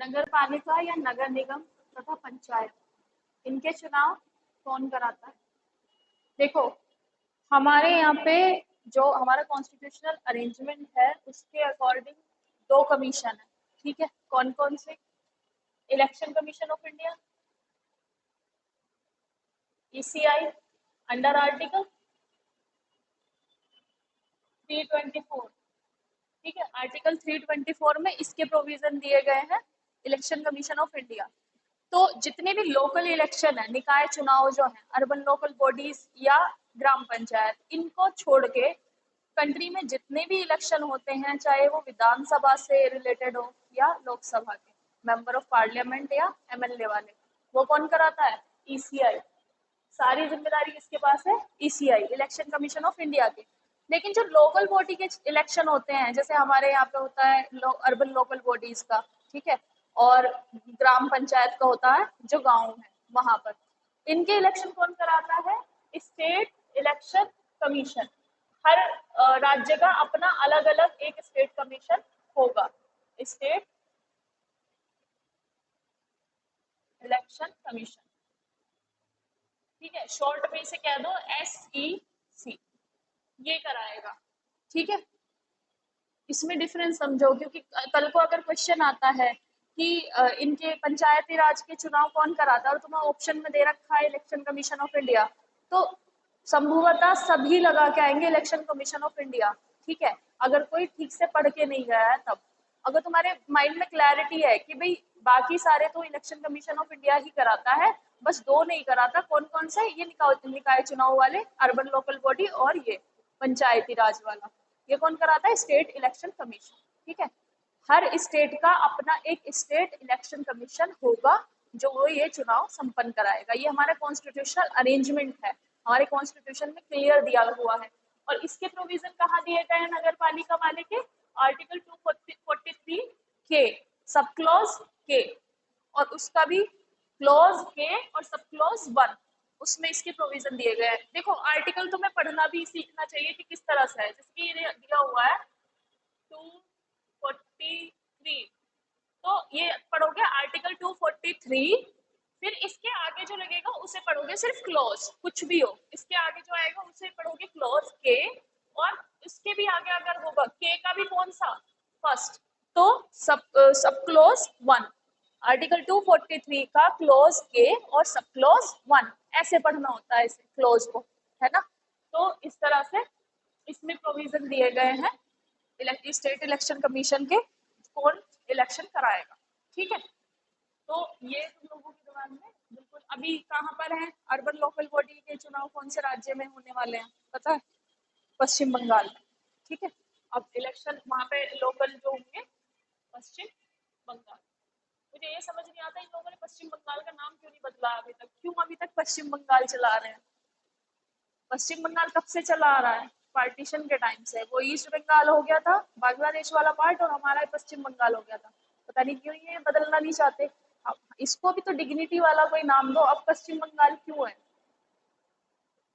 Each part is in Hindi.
नगर पालिका या नगर निगम तथा पंचायत, इनके चुनाव कौन कराता है? देखो, हमारे यहाँ पे जो हमारा कॉन्स्टिट्यूशनल अरेंजमेंट है उसके अकॉर्डिंग दो कमीशन है। ठीक है, कौन कौन से? Election commission of India, ECI, under article 324। ठीक है, आर्टिकल 324 में इसके प्रोविजन दिए गए हैं, इलेक्शन कमीशन ऑफ इंडिया। तो जितने भी लोकल इलेक्शन है, निकाय चुनाव जो है, अर्बन लोकल बॉडीज या ग्राम पंचायत, इनको छोड़ के कंट्री में जितने भी इलेक्शन होते हैं, चाहे वो विधानसभा से रिलेटेड हो या लोकसभा के मेंबर ऑफ पार्लियामेंट या एमएलए वाले, वो कौन कराता है? ईसीआई। सारी जिम्मेदारी किसके पास है? ECI, election commission of India के। लेकिन जो लोकल बॉडी के इलेक्शन होते हैं, जैसे हमारे यहाँ पे होता है अर्बन लोकल बॉडीज का, ठीक है, और ग्राम पंचायत का होता है जो गांव है वहां पर, इनके इलेक्शन कौन कराता है? State election commission. हर राज्य का अपना अलग अलग एक स्टेट कमीशन होगा, स्टेट इलेक्शन कमीशन। ठीक है, शॉर्ट में से कह दो SEC, ये कराएगा। ठीक है, इसमें डिफरेंस समझो, क्योंकि कल को अगर क्वेश्चन आता है कि इनके पंचायती राज के चुनाव कौन कराता है और तुम्हें ऑप्शन में दे रखा है इलेक्शन कमीशन ऑफ इंडिया, तो संभवतः सभी लगा के आएंगे इलेक्शन कमीशन ऑफ इंडिया। ठीक है, अगर कोई ठीक से पढ़ के नहीं गया है तब। अगर तुम्हारे माइंड में क्लैरिटी है कि भाई बाकी सारे तो इलेक्शन कमीशन ऑफ इंडिया ही कराता है, बस दो नहीं कराता, कौन कौन से? ये निकाय चुनाव वाले, अर्बन लोकल बॉडी, और ये पंचायती राज वाला, ये कौन कराता है? State election commission. ठीक है, हर स्टेट का अपना एक स्टेट इलेक्शन कमीशन होगा जो वो ये चुनाव संपन्न कराएगा। ये हमारा कॉन्स्टिट्यूशनल अरेंजमेंट है, हमारे कॉन्स्टिट्यूशन में क्लियर दिया हुआ है। और इसके प्रोविजन कहाँ दिए गए हैं नगर पालिका वाले के? आर्टिकल 243 के सब क्लॉज के, और उसका भी क्लॉज के और सब क्लॉज 1, उसमें इसके प्रोविजन दिए गए हैं। देखो, आर्टिकल तुम्हें पढ़ना भी सीखना चाहिए कि किस तरह से है। जैसे कि ये दिया हुआ है 243, तो ये पढ़ोगे आर्टिकल 243, फिर इसके आगे जो लगेगा उसे पढ़ोगे सिर्फ क्लॉज, कुछ भी हो इसके आगे जो आएगा उसे पढ़ोगे क्लॉज के, और इसके भी आगे अगर होगा के का भी कौन सा? फर्स्ट, तो सब क्लॉज 1, आर्टिकल 243 का क्लॉज के और सब क्लॉज 1, ऐसे पढ़ना होता है इसे क्लॉज को, है ना। तो इस तरह से इसमें प्रोविजन दिए गए हैं स्टेट इलेक्शन कमीशन के, कौन इलेक्शन कराएगा। ठीक है, तो ये तुम लोगों के दिमाग में बिल्कुल। अभी कहाँ पर है अर्बन लोकल बॉडी के चुनाव? कौन से राज्य में होने वाले हैं पता है? पश्चिम बंगाल में। ठीक है, अब इलेक्शन वहां पे लोकल जो होंगे पश्चिम बंगाल। मुझे ये समझ नहीं आता इन लोगों ने पश्चिम बंगाल का नाम क्यों नहीं बदला अभी तक, क्यों अभी तक पश्चिम बंगाल चला रहे हैं? पश्चिम बंगाल कब से चला आ रहा है? पार्टीशन के टाइम से। वो ईस्ट बंगाल हो गया था बांग्लादेश वाला पार्ट, और हमारा पश्चिम बंगाल हो गया था। पता नहीं क्यों ये बदलना नहीं चाहते। अब इसको भी तो डिग्निटी वाला कोई नाम दो। अब पश्चिम बंगाल क्यों है?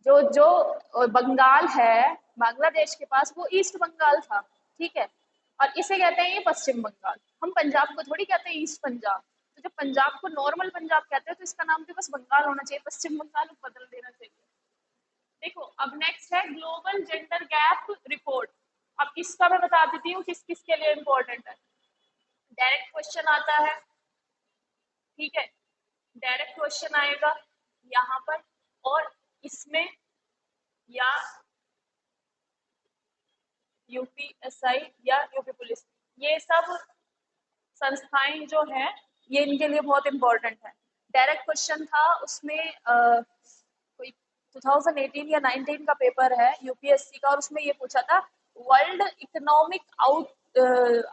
जो जो बंगाल है बांग्लादेश के पास, वो ईस्ट बंगाल था। ठीक है, और इसे कहते हैं ये पश्चिम बंगाल। हम पंजाब को थोड़ी कहते हैं ईस्ट पंजाब। तो जब पंजाब को नॉर्मल पंजाब कहते हैं तो इसका नाम भी बस बंगाल होना चाहिए, पश्चिम बंगाल बदल देना चाहिए। देखो, अब नेक्स्ट है ग्लोबल जेंडर गैप रिपोर्ट। अब इसका मैं बता देती हूँ किस किस के लिए इम्पोर्टेंट है। डायरेक्ट क्वेश्चन आता है, ठीक है, डायरेक्ट क्वेश्चन आएगा यहाँ पर, और इसमें या यूपीएसआई या यूपी पुलिस, ये सब संस्थाएं जो है ये इनके लिए बहुत इंपॉर्टेंट है। डायरेक्ट क्वेश्चन था उसमें कोई 2018 या 19 का पेपर है यूपीएससी का, और उसमें ये पूछा था वर्ल्ड इकोनॉमिक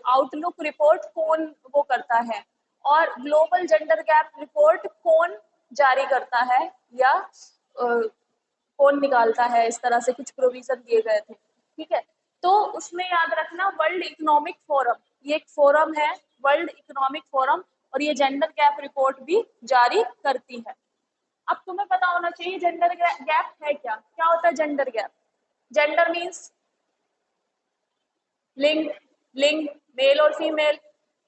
आउटलुक रिपोर्ट कौन वो करता है, और ग्लोबल जेंडर गैप रिपोर्ट कौन जारी करता है, या कौन निकालता है। इस तरह से कुछ प्रोविजन दिए गए थे। ठीक है, तो उसमें याद रखना वर्ल्ड इकोनॉमिक फोरम, ये एक फोरम है वर्ल्ड इकोनॉमिक फोरम, और ये जेंडर गैप रिपोर्ट भी जारी करती है। अब तुम्हें पता होना चाहिए जेंडर गैप है क्या। क्या होता है जेंडर गैप? जेंडर मीन्स लिंग, लिंग मेल और फीमेल,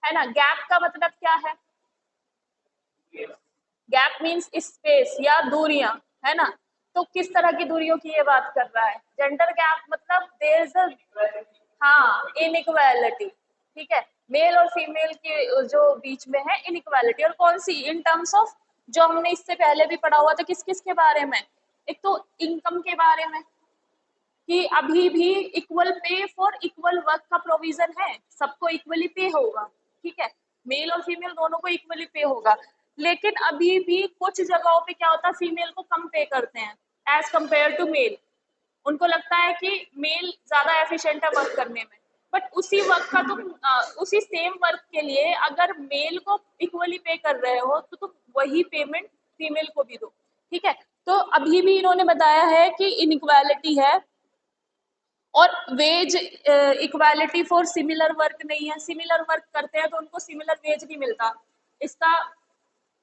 है ना। गैप का मतलब क्या है? गैप मीन्स स्पेस या दूरियां, है ना। तो किस तरह की दूरियों की ये बात कर रहा है? जेंडर गैप मतलब देयर इज अ, हाँ, इनइक्वालिटी, ठीक है, मेल और फीमेल के जो बीच में है इनइक्वालिटी। और कौन सी? इन टर्म्स ऑफ, जो हमने इससे पहले भी पढ़ा हुआ था, किस किस के बारे में? एक तो इनकम के बारे में, कि अभी भी equal pay for equal work का प्रोविजन है, सबको इक्वली पे होगा, ठीक है, मेल और फीमेल दोनों को इक्वली पे होगा। लेकिन अभी भी कुछ जगहों पे क्या होता है, फीमेल को कम पे करते हैं एज कंपेयर टू मेल। उनको लगता है कि मेल ज्यादा एफिशिएंट है वर्क करने में, बट उसी वर्क का तुम उसी सेम वर्क के लिए अगर मेल को इक्वली पे कर रहे हो तो तुम वही पेमेंट फीमेल को भी दो, ठीक है। तो अभी भी इन्होंने बताया है कि इनइक्वालिटी है। और wage equality for similar work नहीं है, सिमिलर वर्क करते हैं तो उनको सिमिलर वेज नहीं मिलता। इसका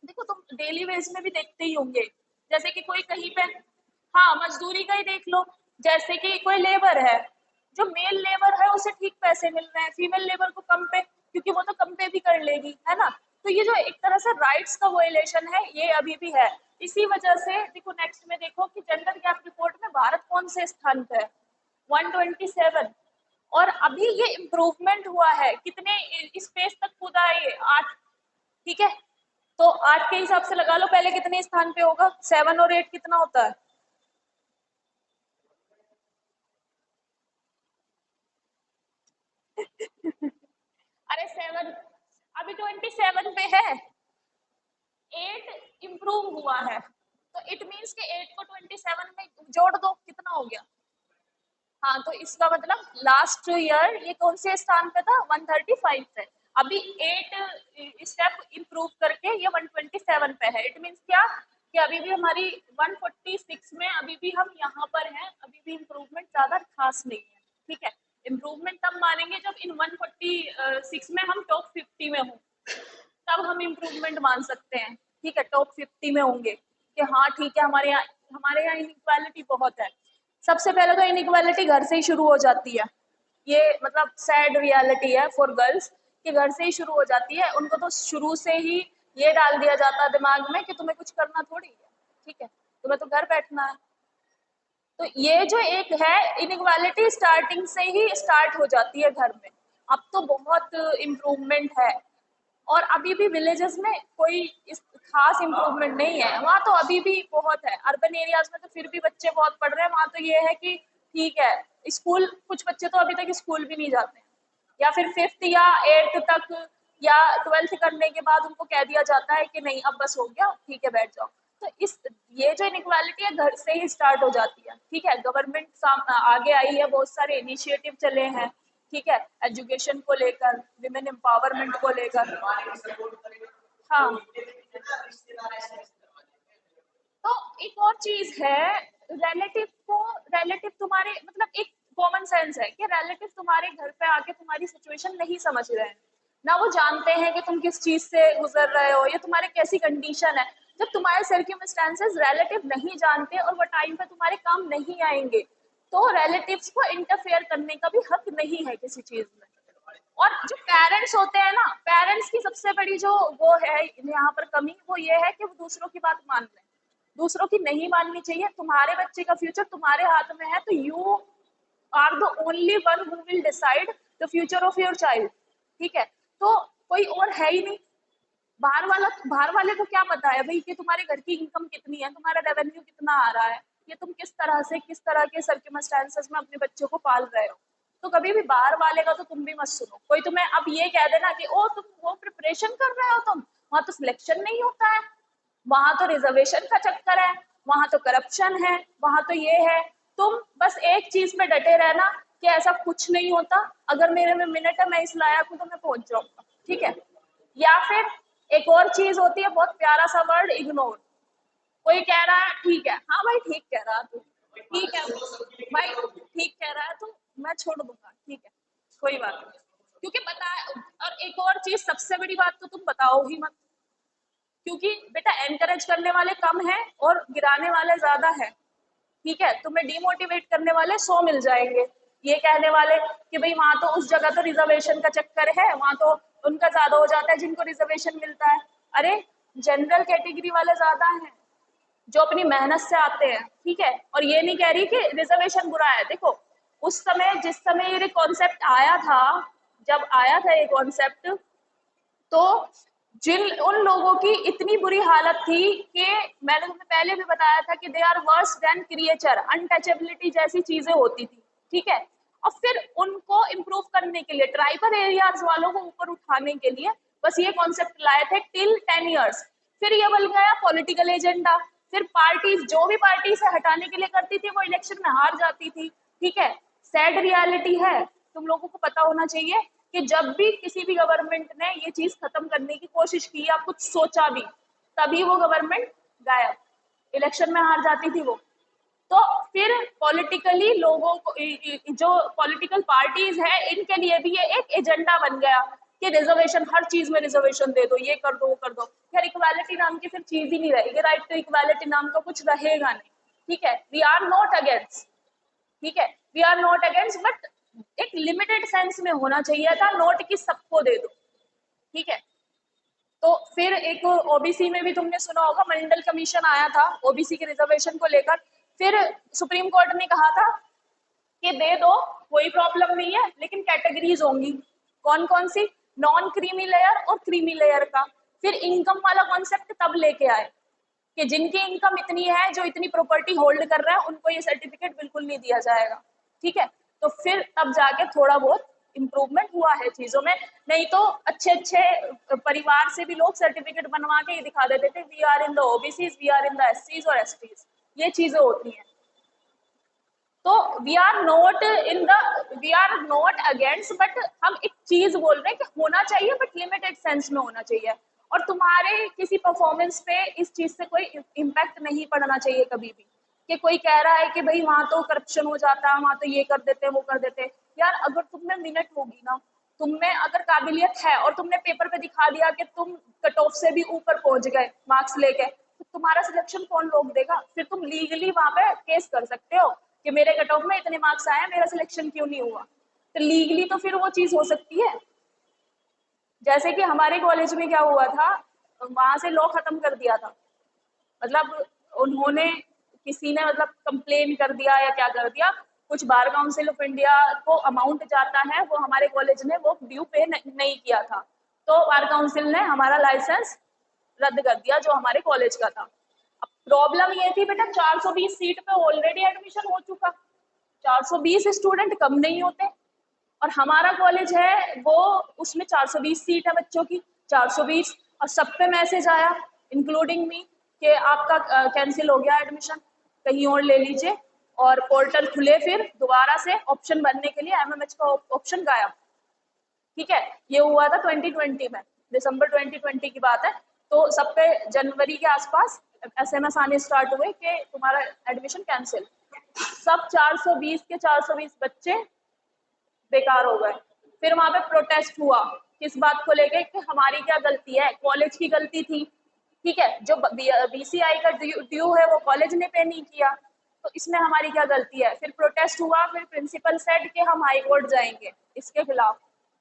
देखो, तुम डेली वेज में भी देखते ही होंगे, जैसे कि कोई कहीं पे, हाँ, मजदूरी का ही देख लो, जैसे कि कोई लेबर है, जो मेल लेबर है उसे ठीक पैसे मिल रहे हैं, फीमेल लेबर को कम पे, क्योंकि वो तो कम पे भी कर लेगी, है ना। तो ये जो एक तरह से राइट्स का वोलेशन है, ये अभी भी है। इसी वजह से देखो, नेक्स्ट में देखो कि जेंडर गैप रिपोर्ट में भारत कौन से स्थान पे है? 127। और अभी ये इम्प्रूवमेंट हुआ है, कितने स्पेस तक कूदा है ये? 8, ठीक है। तो 8 के हिसाब से लगा लो पहले कितने स्थान पे होगा, 7 और 8 कितना होता है? अरे 7, अभी 27 पे है, 8 इम्प्रूव हुआ है, तो इट मीन्स के 8 को 27 में जोड़ दो, कितना हो गया? हाँ, तो इसका मतलब लास्ट ईयर ये कौन से स्थान पे था? 135 पे। अभी 8 स्टेप इम्प्रूव करके ये 127 पे है। इट मीन्स क्या, कि अभी भी हमारी 146 में अभी भी हम यहाँ पर हैं, अभी भी इम्प्रूवमेंट ज्यादा खास नहीं है, ठीक है। इम्प्रूवमेंट तब मानेंगे जब इन 146 में हम टॉप 50 में हों, तब हम इम्प्रूवमेंट मान सकते हैं, ठीक है, टॉप 50 में होंगे कि हाँ ठीक है, हमारे यहाँ इनइक्वालिटी बहुत है। सबसे पहले तो इनइक्वालिटी घर से ही शुरू हो जाती है, ये मतलब सैड रियलिटी है फॉर गर्ल्स, कि घर से ही शुरू हो जाती है। उनको तो शुरू से ही ये डाल दिया जाता है दिमाग में कि तुम्हें कुछ करना थोड़ी है, ठीक है, तुम्हें तो घर बैठना है। तो ये जो एक है इनइक्वालिटी, स्टार्टिंग से ही स्टार्ट हो जाती है घर में। अब तो बहुत इम्प्रूवमेंट है, और अभी भी विलेजेस में कोई इस खास इम्प्रूवमेंट नहीं है, वहाँ तो अभी भी बहुत है। अर्बन एरियाज में तो फिर भी बच्चे बहुत पढ़ रहे हैं, वहाँ तो ये है कि ठीक है, स्कूल, कुछ बच्चे तो अभी तक स्कूल भी नहीं जाते हैं, या फिर 5th या 8th तक या 12th करने के बाद उनको कह दिया जाता है कि नहीं अब बस हो गया, ठीक है बैठ जाओ। तो इस, ये जो इनइक्वालिटी है घर से ही स्टार्ट हो जाती है, ठीक है। गवर्नमेंट आगे आई है, बहुत सारे इनिशिएटिव चले हैं, ठीक है, एजुकेशन को लेकर, विमेन एम्पावरमेंट को लेकर। हाँ, तो एक और चीज है, रिलेटिव को, रिलेटिव तुम्हारे मतलब एक कॉमन सेंस है कि रिलेटिव तुम्हारे घर पे आके तुम्हारी सिचुएशन नहीं समझ रहे हैं, ना वो जानते हैं कि तुम किस चीज से गुजर रहे हो या तुम्हारे कैसी कंडीशन है। जब तुम्हारे सर्कमस्टेंसेस रिलेटिव नहीं जानते और वो टाइम पे तुम्हारे काम नहीं आएंगे, तो रिलेटिव्स को इंटरफेयर करने का भी हक नहीं है किसी चीज में। और जो पेरेंट्स होते हैं ना, पेरेंट्स की सबसे बड़ी जो वो है यहाँ पर कमी, वो ये है कि वो दूसरों की बात मान लें, दूसरों की नहीं माननी चाहिए। तुम्हारे बच्चे का फ्यूचर तुम्हारे हाथ में है, तो you are the only one who will decide the future of your child, ठीक है। तो कोई और है ही नहीं, बाहर वाले को क्या पता है भाई कि तुम्हारे घर की इनकम कितनी है, तुम्हारा रेवेन्यू कितना आ रहा है, ये तुम किस तरह से, किस तरह के सर्कमस्टेंसेस में अपने बच्चों को पाल रहे हो। तो कभी भी बाहर वाले का तो तुम भी मत सुनो। कोई तुम्हें अब ये कह देना कि ओ तुम वो प्रिपरेशन कर रहे हो, तुम वहां तो सिलेक्शन नहीं होता है, वहां तो रिजर्वेशन का चक्कर है, वहां तो करप्शन है, वहां तो ये है। तुम बस एक चीज में डटे रहना कि ऐसा कुछ नहीं होता, अगर मेरे में मिनट है, मैं इस लायक हूं, तो मैं पहुंच जाऊंगा, ठीक है। या फिर एक और चीज होती है, बहुत प्यारा सा वर्ड, इग्नोर। कोई कह रहा है ठीक है, हाँ भाई ठीक कह रहा है तू, ठीक है भाई, ठीक कह रहा है तू, मैं छोड़ दूंगा, ठीक है, कोई बात नहीं। क्योंकि बता, और एक और चीज, सबसे बड़ी बात तो तुम बताओ ही मत, क्योंकि बेटा एनकरेज करने वाले कम हैं और गिराने वाले ज्यादा हैं, ठीक है। तुम्हें डिमोटिवेट करने वाले 100 मिल जाएंगे, ये कहने वाले कि भाई वहां तो उस जगह तो रिजर्वेशन का चक्कर है, वहां तो उनका ज्यादा हो जाता है जिनको रिजर्वेशन मिलता है। अरे जनरल कैटेगरी वाले ज्यादा हैं जो अपनी मेहनत से आते हैं, ठीक है। और ये नहीं कह रही कि रिजर्वेशन बुरा है। देखो उस समय, जिस समय ये कॉन्सेप्ट आया था, जब आया था ये कॉन्सेप्ट, तो जिन उन लोगों की इतनी बुरी हालत थी कि मैंने तुम्हें पहले भी बताया था कि they are worse than creature, untouchability जैसी चीजें होती थी, ठीक है। और फिर उनको इम्प्रूव करने के लिए, ट्राइबल एरियाज वालों को ऊपर उठाने के लिए बस ये कॉन्सेप्ट लाए थे टिल 10 years। फिर ये बन गया पॉलिटिकल एजेंडा। फिर पार्टीज, जो भी पार्टी से हटाने के लिए करती थी वो इलेक्शन में हार जाती थी, ठीक है। सैड रियलिटी है, तुम लोगों को पता होना चाहिए कि जब भी किसी भी गवर्नमेंट ने ये चीज खत्म करने की कोशिश की या कुछ सोचा भी, तभी वो गवर्नमेंट गायब, इलेक्शन में हार जाती थी वो। तो फिर पॉलिटिकली लोगों को, जो पॉलिटिकल पार्टीज है, इनके लिए भी ये एक एजेंडा बन गया कि रिजर्वेशन, हर चीज में रिजर्वेशन दे दो, ये कर दो वो कर दो। यार इक्वालिटी नाम की फिर चीज ही नहीं रहेगी, राइट टू इक्वालिटी नाम का कुछ रहेगा नहीं, ठीक है। वी आर नॉट अगेंस्ट, ठीक है, we are not against, but एक लिमिटेड सेंस में होना चाहिए था, नोट की सबको दे दो, ठीक है। तो फिर एक ओबीसी में भी तुमने सुना होगा, मंडल कमीशन आया था ओबीसी के रिजर्वेशन को लेकर। फिर सुप्रीम कोर्ट ने कहा था कि दे दो, कोई प्रॉब्लम नहीं है, लेकिन कैटेगरीज होंगी। कौन कौन सी? नॉन क्रीमी लेयर और क्रीमी लेयर का। फिर इनकम वाला कॉन्सेप्ट तब लेके आए कि जिनकी इनकम इतनी है, जो इतनी प्रॉपर्टी होल्ड कर रहा है, उनको ये सर्टिफिकेट बिल्कुल नहीं दिया जाएगा, ठीक है। तो फिर तब जाके थोड़ा बहुत इम्प्रूवमेंट हुआ है चीजों में। नहीं तो अच्छे अच्छे परिवार से भी लोग सर्टिफिकेट बनवा के ये दिखा देते थे, we are in the OBCs, we are in the एससीज और एसटीज, ये चीजें होती हैं। तो we are not in the, we are not against, but हम एक चीज बोल रहे हैं कि होना चाहिए, बट लिमिटेड सेंस में होना चाहिए। और तुम्हारे किसी परफॉर्मेंस पे इस चीज से कोई इम्पैक्ट नहीं पड़ना चाहिए कभी भी, कि कोई कह रहा है कि भाई वहां तो करप्शन हो जाता है, वहां तो ये कर देते हैं वो कर देते हैं। यार अगर तुम में मिनट होगी ना, तुम में अगर काबिलियत है और तुमने पेपर पे दिखा दिया कि तुम कट ऑफ से भी ऊपर पहुंच गए मार्क्स लेके, तो तुम्हारा सिलेक्शन कौन रोक देगा? फिर तुम लीगली वहां पे केस कर सकते हो कि मेरे कट ऑफ में इतने मार्क्स आए, मेरा सिलेक्शन क्यों नहीं हुआ। तो लीगली तो फिर वो चीज हो सकती है। जैसे कि हमारे कॉलेज में क्या हुआ था, वहां से लॉ खत्म कर दिया था, मतलब उन्होंने, किसी ने मतलब कंप्लेन कर दिया या क्या कर दिया, कुछ बार काउंसिल ऑफ इंडिया को अमाउंट जाता है, वो हमारे कॉलेज ने वो ड्यू पे नहीं किया था, तो बार काउंसिल ने हमारा लाइसेंस रद्द कर दिया जो हमारे कॉलेज का था। अब प्रॉब्लम ये थी बेटा, 420 सीट पे ऑलरेडी एडमिशन हो चुका, 420 स्टूडेंट कम नहीं होते, और हमारा कॉलेज है वो, उसमें 420 सीट है बच्चों की, 420, और सब पे मैसेज आया इंक्लूडिंग मी कि आपका कैंसिल हो गया एडमिशन, कहीं और ले लीजिए। और पोर्टल खुले फिर दोबारा से ऑप्शन भरने के लिए, एमएमएच का ऑप्शन गायब, ठीक है। ये हुआ था 2020 में, दिसंबर 2020 की बात है। तो सब पे जनवरी के आसपास एसएमएस आने स्टार्ट हुए कि तुम्हारा एडमिशन कैंसिल। सब 420 के 420 बच्चे बेकार हो गए। फिर वहां पे प्रोटेस्ट हुआ, किस बात को लेके कि हमारी क्या गलती है, कॉलेज की गलती थी, ठीक है। जो बीसीआई का ड्यू है वो कॉलेज ने पे नहीं किया, तो इसमें हमारी क्या गलती है। फिर प्रोटेस्ट हुआ, फिर प्रिंसिपल सेड कि हम हाई कोर्ट जाएंगे इसके खिलाफ,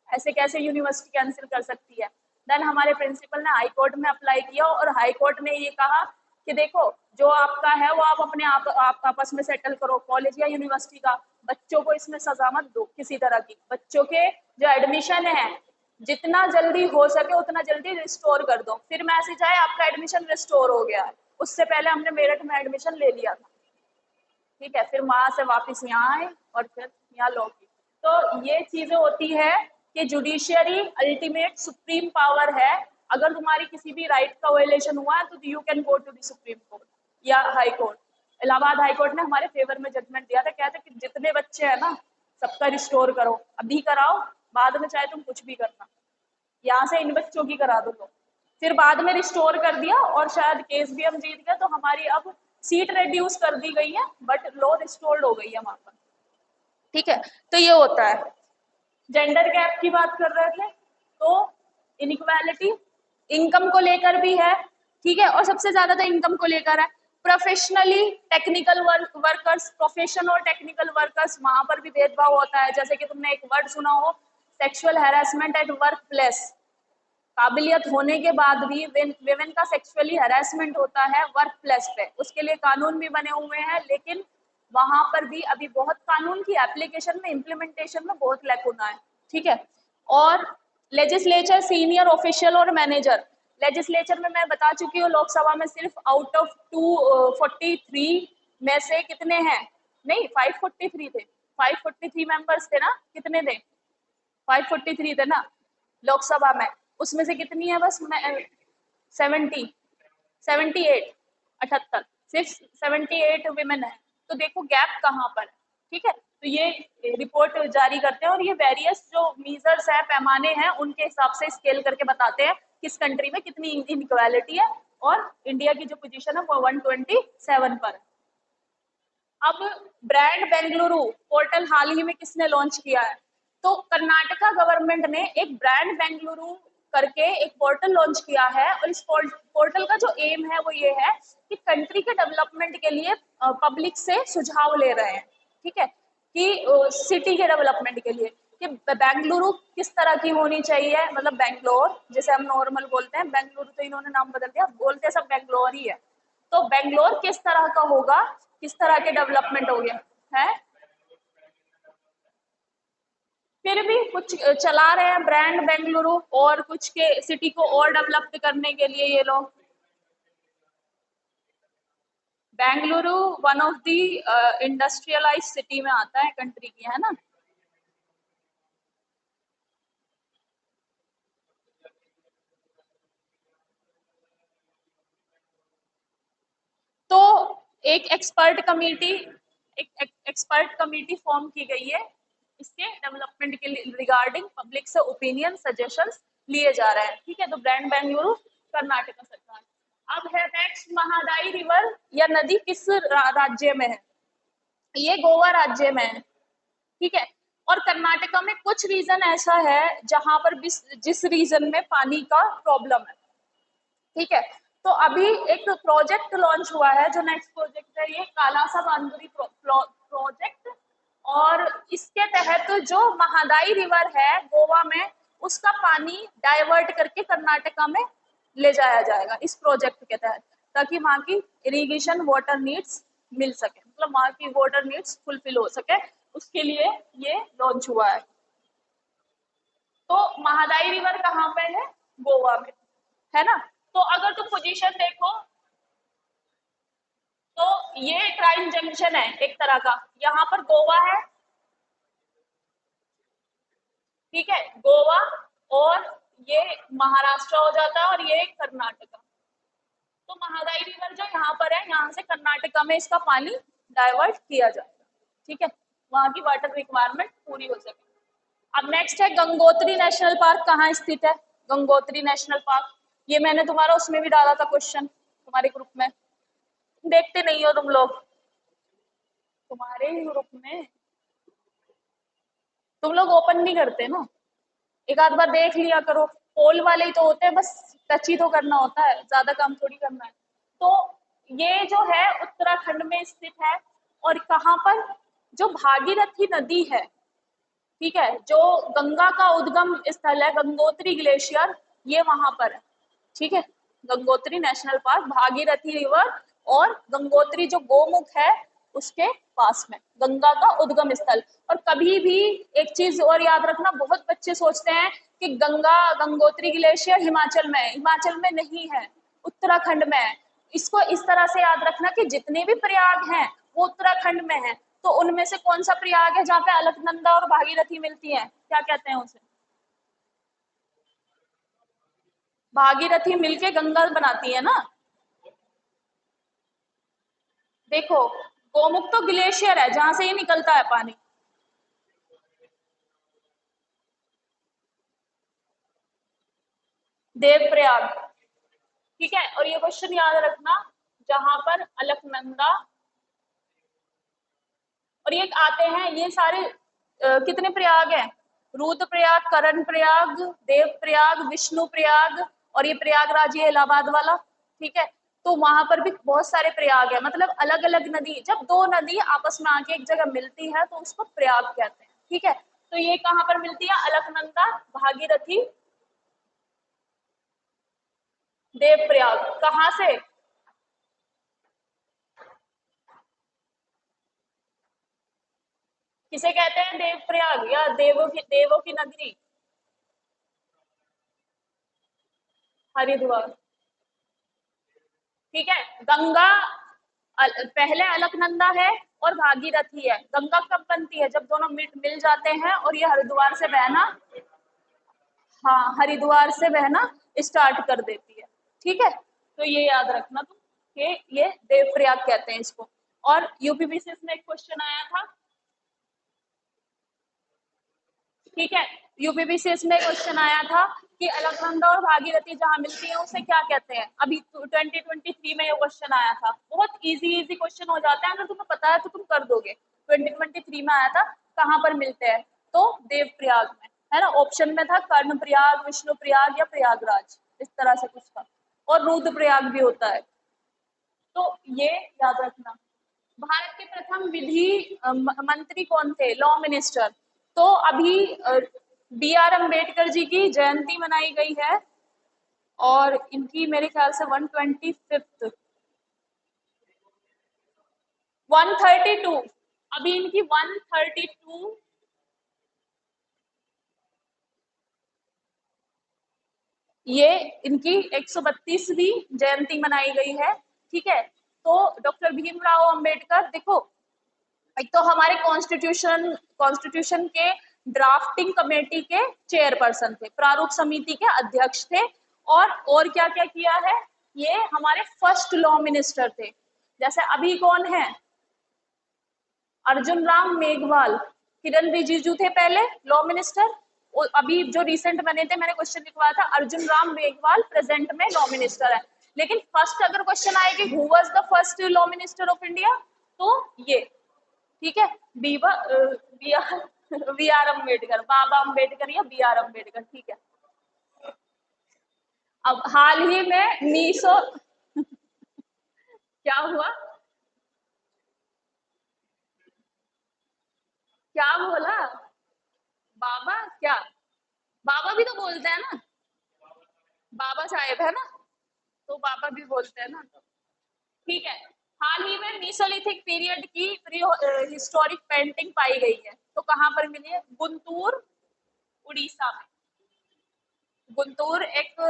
ऐसे कैसे यूनिवर्सिटी कैंसिल कर सकती है। देन हमारे प्रिंसिपल ने हाई कोर्ट में अप्लाई किया, और हाई कोर्ट ने ये कहा कि देखो जो आपका है वो आप अपने आप आपस में सेटल करो, कॉलेज या यूनिवर्सिटी का, बच्चों को इसमें सजा मत दो किसी तरह की। बच्चों के जो एडमिशन है जितना जल्दी हो सके उतना जल्दी रिस्टोर कर दो। फिर मैसेज आए आपका एडमिशन रिस्टोर हो गया है, उससे पहले हमने मेरठ में एडमिशन ले लिया था, ठीक है। फिर वहां से वापस यहाँ आए और फिर यहाँ लॉ की। तो ये चीजें होती है कि जुडिशियरी अल्टीमेट सुप्रीम पावर है। अगर तुम्हारी किसी भी राइट का वायलेशन हुआ है तो you can go to the Supreme Court या High Court. Allahabad High Court ने हमारे फेवर में जजमेंट दिया था, कहते कि जितने बच्चे हैं ना सबका रिस्टोर करो, अभी कराओ, बाद में चाहे तुम कुछ भी करना, यहाँ से इन बच्चों की करा दो। फिर बाद में रिस्टोर कर दिया और शायद केस भी हम जीत गए, तो हमारी अब सीट रिड्यूस कर दी गई है, बट लॉ रिस्टोर्ड हो गई है वहां पर, ठीक है। तो ये होता है। जेंडर गैप की बात कर रहे थे, तो इनइक्वालिटी इनकम को लेकर भी है, ठीक है। और सबसे ज्यादा तो इनकम को लेकर है। प्रोफेशनली टेक्निकल वर्कर्स, प्रोफेशन और टेक्निकल वर्कर्स, वहां पर भी भेदभाव होता है। जैसे कि तुमने एक वर्ड सुना हो, sexual harassment at work place, काबिलियत होने के बाद भी विमेन का सेक्सुअली हैरेसमेंट होता है वर्क प्लेस पे, उसके लिए कानून भी बने हुए हैं, लेकिन वहां पर भी अभी बहुत कानून की एप्लीकेशन में, इम्प्लीमेंटेशन में बहुत लैक होना है। ठीक है। और लेजिस्लेचर, सीनियर ऑफिशियल और मैनेजर। लेजिस्लेचर में मैं बता चुकी हूँ, लोकसभा में सिर्फ आउट ऑफ 243 में से कितने हैं, नहीं 543 थे, 543 मेंबर्स थे ना, कितने थे, 543 थे ना लोकसभा में, उसमें से कितनी है बस 70, 78, 78, सिर्फ 78 विमेन है। तो देखो गैप कहाँ पर है। ठीक है, तो ये रिपोर्ट जारी करते हैं और ये वेरियस जो मीजर्स है, पैमाने हैं, उनके हिसाब से स्केल करके बताते हैं किस कंट्री में कितनी इनइक्वालिटी है, और इंडिया की जो पोजीशन है वो 127 पर है। अब ब्रांड बेंगलुरु पोर्टल हाल ही में किसने लॉन्च किया है, तो कर्नाटका गवर्नमेंट ने एक ब्रांड बेंगलुरु करके एक पोर्टल लॉन्च किया है, और इस पोर्टल का जो एम है वो ये है कि कंट्री के डेवलपमेंट के लिए पब्लिक से सुझाव ले रहे हैं। ठीक है, कि सिटी के डेवलपमेंट के लिए कि बेंगलुरु किस तरह की होनी चाहिए, मतलब बेंगलोर जैसे हम नॉर्मल बोलते हैं, बेंगलुरु तो इन्होंने नाम बदल दिया, बोलते सब बेंगलोर ही है, तो बेंगलोर किस तरह का होगा, किस तरह के डेवलपमेंट हो गए है, फिर भी कुछ चला रहे हैं ब्रांड बेंगलुरु, और कुछ के सिटी को और डेवलप करने के लिए ये लोग। Bengaluru one of the industrialise city में आता है कंट्री की, है ना। तो एक एक्सपर्ट कमेटी फॉर्म की गई है, इसके डेवलपमेंट के लिए रिगार्डिंग पब्लिक से ओपिनियन सजेशंस लिए जा रहे हैं। ठीक है, तो ब्रांड बेंगलुरु कर्नाटका सरकार। अब है नेक्स्ट, महादाई रिवर या नदी किस राज्य में है, ये गोवा राज्य में है। ठीक है, और कर्नाटका में कुछ रीजन ऐसा है जहां पर जिस रीजन में पानी का प्रॉब्लम है। ठीक है, तो अभी एक प्रोजेक्ट लॉन्च हुआ है, जो नेक्स्ट प्रोजेक्ट है ये कालासा बांदुरी प्रोजेक्ट, और इसके तहत जो महादाई रिवर है गोवा में, उसका पानी डाइवर्ट करके कर्नाटका में ले जाया जाएगा इस प्रोजेक्ट के तहत, ताकि वहां की इरिगेशन वाटर नीड्स मिल सके, मतलब वहां की वाटर नीड्स फुलफिल हो सके, उसके लिए ये लॉन्च हुआ है। तो महादाई रिवर कहाँ पे है, गोवा में, है ना। तो अगर तुम पोजीशन देखो तो ये क्राइम जंक्शन है एक तरह का, यहाँ पर गोवा है, ठीक है, गोवा, और ये महाराष्ट्र हो जाता है, और ये कर्नाटका। तो महादाई रिवर जो यहाँ पर है, यहाँ से कर्नाटका में इसका पानी डाइवर्ट किया जाएगा। ठीक है, वहां की वाटर रिक्वायरमेंट पूरी हो सके। अब नेक्स्ट है गंगोत्री नेशनल पार्क कहाँ स्थित है, गंगोत्री नेशनल पार्क, ये मैंने तुम्हारा उसमें भी डाला था क्वेश्चन तुम्हारे ग्रुप में, देखते नहीं हो तुम लोग, तुम्हारे ही ग्रुप में तुम लोग ओपन नहीं करते ना, एक आध बार देख लिया करो, पोल वाले ही तो होते हैं, बस टच ही तो करना होता है, ज्यादा काम थोड़ी करना है। तो ये जो है उत्तराखंड में स्थित है, और कहाँ पर, जो भागीरथी नदी है, ठीक है, जो गंगा का उद्गम स्थल है, गंगोत्री ग्लेशियर, ये वहां पर है। ठीक है, Gangotri national park, Bhagirathi river और गंगोत्री जो गोमुख है उसके पास में, गंगा का उद्गम स्थल। और कभी भी एक चीज और याद रखना, बहुत बच्चे सोचते हैं कि गंगा गंगोत्री ग्लेशियर हिमाचल में है, हिमाचल में नहीं है, उत्तराखंड में है। इसको इस तरह से याद रखना कि जितने भी प्रयाग हैं वो उत्तराखंड में है, तो उनमें से कौन सा प्रयाग है जहाँ पे अलकनंदा और भागीरथी मिलती है, क्या कहते हैं उसे, भागीरथी मिलके गंगा बनाती है ना। देखो, गोमुख तो ग्लेशियर है जहां से ये निकलता है पानी, देवप्रयाग। ठीक है, और ये क्वेश्चन याद रखना, जहां पर अलकनंदा, और ये आते हैं ये सारे कितने प्रयाग हैं, रुद्रप्रयाग, करण प्रयाग, देव प्रयाग, विष्णु प्रयाग, और ये प्रयागराज, ये इलाहाबाद वाला। ठीक है, तो वहां पर भी बहुत सारे प्रयाग है, मतलब अलग अलग नदी, जब दो नदी आपस में आके एक जगह मिलती है तो उसको प्रयाग कहते हैं। ठीक है, तो ये कहाँ पर मिलती है, अलकनंदा, भागीरथी देवप्रयाग कहाँ से? किसे कहते हैं देवप्रयाग, या देवों की नगरी? हरिद्वार। ठीक है। गंगा पहले अलकनंदा है और भागीरथी है। गंगा कब बनती है? जब दोनों मिल जाते हैं और ये हरिद्वार से बहना, हाँ, हरिद्वार से बहना स्टार्ट कर देती है। ठीक है, तो ये याद रखना तुम कि ये देवप्रयाग कहते हैं इसको। और यूपीपीसीएस में एक क्वेश्चन आया था, ठीक है, यूपीपीसीएस में क्वेश्चन आया था कि अलकनंदा और भागीरथी जहां मिलती है उसे क्या कहते हैं। अभी 2023 में ये क्वेश्चन आया था। बहुत इजी इजी क्वेश्चन हो जाते हैं, अगर तुम्हें पता है तो तुम कर दोगे। 2023 में आया था, कहाँ पर मिलते हैं, तो देवप्रयाग में, है ना। ऑप्शन में था कर्णप्रयाग, विष्णुप्रयाग या प्रयागराज, इस तरह से कुछ था। और रुद्रप्रयाग भी होता है। तो ये याद रखना। भारत के प्रथम विधि मंत्री कौन थे? Law minister. तो अभी बी आर अम्बेडकर जी की जयंती मनाई गई है, और इनकी मेरे ख्याल से 125th, 132, अभी इनकी 132, ये इनकी 132वीं जयंती मनाई गई है। ठीक है, तो डॉक्टर भीमराव अंबेडकर, देखो, एक तो हमारे कॉन्स्टिट्यूशन के ड्राफ्टिंग कमेटी के चेयरपर्सन थे, प्रारूप समिति के अध्यक्ष थे, और क्या क्या किया है, ये हमारे फर्स्ट लॉ मिनिस्टर थे। जैसे अभी कौन है? अर्जुन राम मेघवाल। किरण रिजिजू थे पहले लॉ मिनिस्टर, और अभी जो रिसेंट बने थे, मैंने क्वेश्चन लिखवाया था, अर्जुन राम मेघवाल प्रेजेंट में लॉ मिनिस्टर है। लेकिन फर्स्ट अगर क्वेश्चन आए कि who was the first law minister of India, तो ये, ठीक है, बी आर अम्बेडकर, बाबा अम्बेडकर या बी आर अम्बेडकर। ठीक है। अब हाल ही में मीसो क्या हुआ? क्या बोला? बाबा क्या? बाबा भी तो बोलते हैं ना, बाबा साहेब है ना, तो बाबा भी बोलते हैं ना। ठीक है। हाल ही में मीसोलिथिक पीरियड की प्री हिस्टोरिक पेंटिंग पाई गई है, तो कहाँ पर मिली है? गुंटूर, उड़ीसा में। गुंटूर एक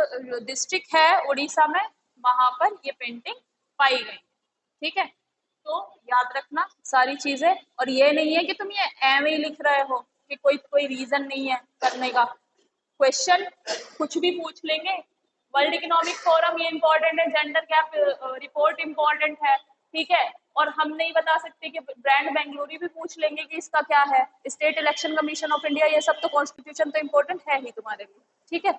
डिस्ट्रिक्ट है उड़ीसा में, वहां पर ये पेंटिंग पाई गई। ठीक है, तो याद रखना सारी चीजें। और ये नहीं है कि तुम ये एवं ही लिख रहे हो कि कोई कोई रीजन नहीं है करने का। क्वेश्चन कुछ भी पूछ लेंगे। वर्ल्ड इकोनॉमिक फोरम ये इंपॉर्टेंट है, जेंडर गैप रिपोर्ट इंपॉर्टेंट है। ठीक है, और हम नहीं बता सकते कि ब्रांड बेंगलुरु भी पूछ लेंगे कि इसका क्या है, state election commission of India, ये सब तो कॉन्स्टिट्यूशन तो इम्पोर्टेंट है ही तुम्हारे लिए। ठीक है।